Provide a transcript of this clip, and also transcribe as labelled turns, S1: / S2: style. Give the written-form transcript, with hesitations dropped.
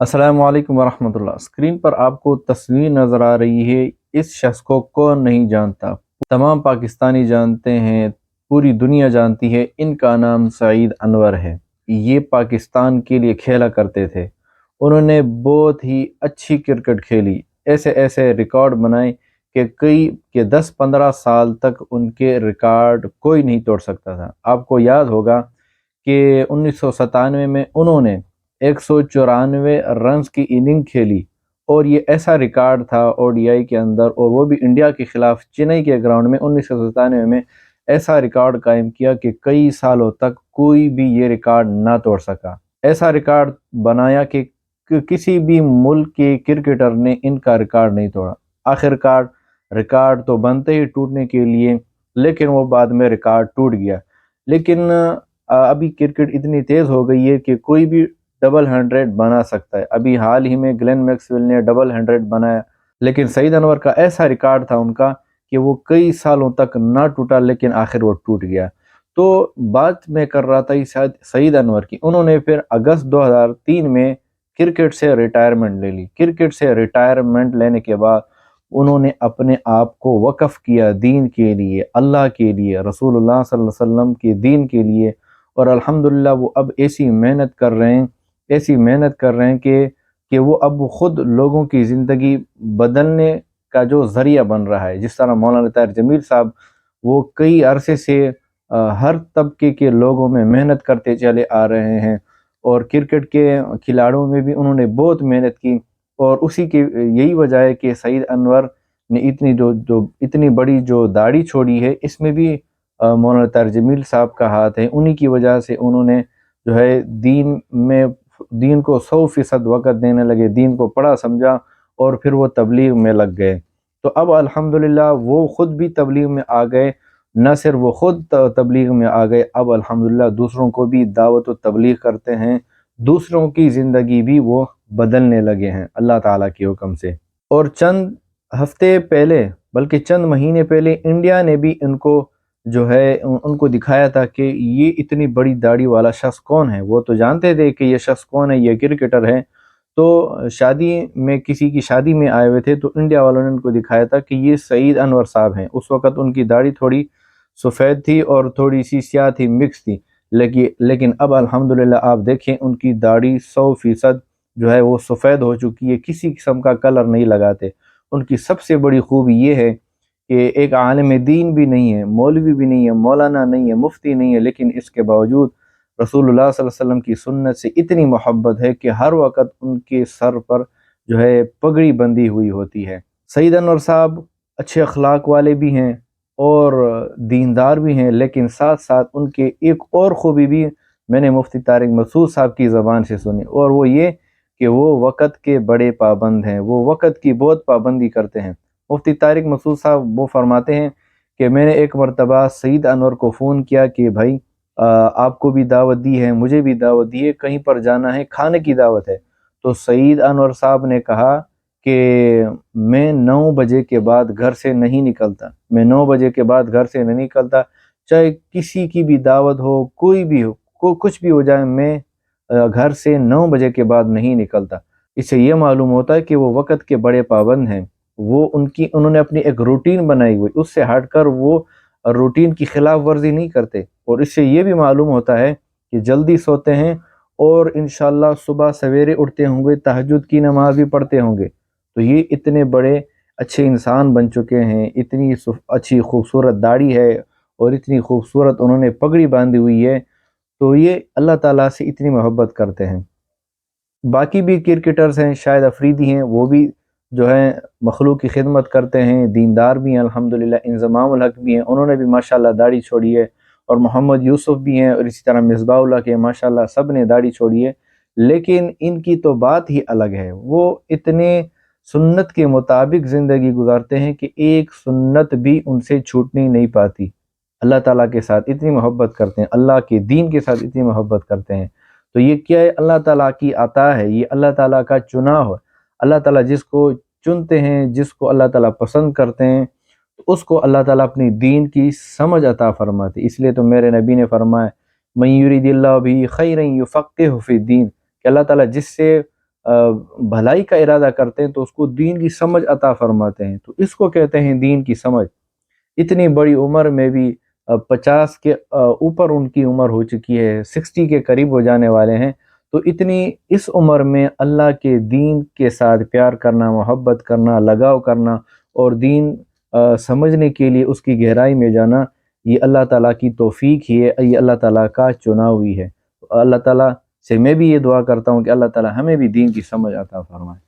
S1: अस्सलाम वालेकुम वरहमतुल्लाह। स्क्रीन पर आपको तस्वीर नज़र आ रही है। इस शख्स को कौन नहीं जानता, तमाम पाकिस्तानी जानते हैं, पूरी दुनिया जानती है। इनका नाम सईद अनवर है। ये पाकिस्तान के लिए खेला करते थे। उन्होंने बहुत ही अच्छी क्रिकेट खेली, ऐसे ऐसे रिकॉर्ड बनाए कि 10-15 साल तक उनके रिकॉर्ड कोई नहीं तोड़ सकता था। आपको याद होगा कि 1997 में उन्होंने 194 रन्स की इनिंग खेली और ये ऐसा रिकॉर्ड था ओडीआई के अंदर, और वो भी इंडिया के खिलाफ चेन्नई के ग्राउंड में 1997 में ऐसा रिकॉर्ड कायम किया कि कई सालों तक कोई भी ये रिकॉर्ड ना तोड़ सका। ऐसा रिकॉर्ड बनाया कि किसी भी मुल्क के क्रिकेटर ने इनका रिकॉर्ड नहीं तोड़ा। आखिरकार रिकॉर्ड तो बनते ही टूटने के लिए, लेकिन वो बाद में रिकॉर्ड टूट गया। लेकिन अभी क्रिकेट इतनी तेज़ हो गई है कि कोई भी डबल 100 बना सकता है। अभी हाल ही में ग्लेन मैक्सवेल ने डबल 100 बनाया, लेकिन सईद अनवर का ऐसा रिकॉर्ड था उनका कि वो कई सालों तक ना टूटा, लेकिन आखिर वो टूट गया। तो बात मैं कर रहा था शायद सईद अनवर की। उन्होंने फिर अगस्त 2003 में क्रिकेट से रिटायरमेंट ले ली। क्रिकेट से रिटायरमेंट लेने के बाद उन्होंने अपने आप को वक़्फ़ किया दीन के लिए, अल्लाह के लिए, रसूलुल्लाह सल्लल्लाहु अलैहि वसल्लम के दीन के लिए। और अल्हम्दुलिल्लाह वो अब ऐसी मेहनत कर रहे हैं, ऐसी मेहनत कर रहे हैं कि वो अब खुद लोगों की ज़िंदगी बदलने का जो ज़रिया बन रहा है। जिस तरह मौलाना ताहिर जमील साहब, वो कई अरसे से हर तबके के लोगों में मेहनत करते चले आ रहे हैं, और क्रिकेट के खिलाड़ियों में भी उन्होंने बहुत मेहनत की। और उसी की यही वजह है कि सईद अनवर ने इतनी बड़ी जो दाढ़ी छोड़ी है, इसमें भी मौलाना ताहिर जमील साहब का हाथ है। उन्हीं की वजह से उन्होंने जो है दीन को 100% वक़्त देने लगे, दीन को पढ़ा समझा, और फिर वो तबलीग में लग गए। तो अब अल्हम्दुलिल्लाह वो ख़ुद भी तबलीग में आ गए। न सिर्फ वो ख़ुद तबलीग में आ गए, अब अल्हम्दुलिल्लाह दूसरों को भी दावत व तबलीग करते हैं। दूसरों की ज़िंदगी भी वो बदलने लगे हैं अल्लाह ताला के हुक्म से। और चंद हफ्ते पहले, बल्कि चंद महीने पहले, इंडिया ने भी इनको जो है उनको दिखाया था कि ये इतनी बड़ी दाढ़ी वाला शख्स कौन है। वो तो जानते थे कि ये शख्स कौन है, ये क्रिकेटर है। तो शादी में, किसी की शादी में आए हुए थे, तो इंडिया वालों ने उनको दिखाया था कि ये सईद अनवर साहब हैं। उस वक़्त उनकी दाढ़ी थोड़ी सफ़ेद थी और थोड़ी सी स्याह थी, मिक्स थी। लेकिन अब अल्हम्दुलिल्लाह आप देखें, उनकी दाढ़ी 100% जो है वो सफ़ेद हो चुकी है, किसी किस्म का कलर नहीं लगाते। उनकी सबसे बड़ी खूबी ये है कि एक आलिम दीन भी नहीं है, मौलवी भी नहीं है, मौलाना नहीं है, मुफ्ती नहीं है, लेकिन इसके बावजूद रसूलुल्लाह सल्लल्लाहु अलैहि वसल्लम की सुन्नत से इतनी मोहब्बत है कि हर वक़्त उनके सर पर जो है पगड़ी बंधी हुई होती है। सईद अनवर साहब अच्छे अखलाक वाले भी हैं और दीनदार भी हैं, लेकिन साथ साथ उनके एक और खूबी भी मैंने मुफ्ती तारिक मसूद साहब की ज़बान से सुनी, और वो ये कि वो वक़्त के बड़े पाबंद हैं। वो वक़्त की बहुत पाबंदी करते हैं। मुफ्ती तारिक मसूद साहब वो फरमाते हैं कि मैंने एक मरतबा सईद अनवर को फ़ोन किया कि भाई, आपको भी दावत दी है, मुझे भी दावत दी है, कहीं पर जाना है, खाने की दावत है। तो सईद अनवर साहब ने कहा कि मैं 9 बजे के बाद घर से नहीं निकलता, मैं 9 बजे के बाद घर से नहीं निकलता, चाहे किसी की भी दावत हो, कोई भी हो, कुछ भी हो जाए, मैं घर से 9 बजे के बाद नहीं निकलता। इससे ये मालूम होता है कि वो वक़्त के बड़े पाबंद हैं। उन्होंने अपनी एक रूटीन बनाई हुई, उससे हटकर वो रूटीन की खिलाफ वर्जी नहीं करते। और इससे ये भी मालूम होता है कि जल्दी सोते हैं और इंशाअल्लाह सुबह सवेरे उठते होंगे, तहज्जुद की नमाज भी पढ़ते होंगे। तो ये इतने बड़े अच्छे इंसान बन चुके हैं, इतनी अच्छी खूबसूरत दाढ़ी है और इतनी खूबसूरत उन्होंने पगड़ी बांधी हुई है। तो ये अल्लाह ताला से इतनी मोहब्बत करते हैं। बाकी भी क्रिकेटर्स हैं, शाहिद अफरीदी हैं, वो भी जो है मखलूक की खिदमत करते हैं, दीनदार भी हैं अल्हम्दुलिल्लाह। इंज़माम उल हक भी हैं, उन्होंने भी माशाल्लाह दाढ़ी छोड़ी है। और मोहम्मद यूसुफ भी हैं, और इसी तरह मिसबाह उल हक है, माशाल्लाह सब ने दाढ़ी छोड़ी है। लेकिन इनकी तो बात ही अलग है। वो इतने सुन्नत के मुताबिक ज़िंदगी गुजारते हैं कि एक सुन्नत भी उनसे छूटनी नहीं पाती। अल्लाह ताला के साथ इतनी मोहब्बत करते हैं, अल्लाह के दीन के साथ इतनी मोहब्बत करते हैं। तो ये क्या है? अल्लाह ताला की अता है, ये अल्लाह ताला का चुनाव है। अल्लाह ताला जिसको चुनते हैं, जिसको अल्लाह ताला पसंद करते हैं, तो उसको अल्लाह ताला अपनी दीन की समझ अता फरमाते। इसलिए तो मेरे नबी ने फरमाया, मन युरिदिल्लाहु बिही खैरन युफ़क्किहु फ़िद्दीन, कि अल्लाह ताला जिससे بھلائی کا ارادہ کرتے ہیں تو اس کو دین کی سمجھ عطا فرماتے ہیں، تو اس کو کہتے ہیں دین کی سمجھ۔ اتنی بڑی عمر میں بھی 50 کے اوپر ان کی عمر ہو چکی ہے، 60 کے قریب ہو جانے والے ہیں، تو اتنی اس عمر میں اللہ کے دین کے ساتھ پیار کرنا، محبت کرنا، لگاؤ کرنا اور دین سمجھنے کے لیے اس کی گہرائی میں جانا، یہ اللہ تعالیٰ کی توفیق ہی ہے، یہ اللہ تعالیٰ کا چناؤ ہی ہے۔ اللہ تعالیٰ سے میں بھی یہ دعا کرتا ہوں کہ اللہ تعالیٰ ہمیں بھی دین کی سمجھ عطا فرمائے۔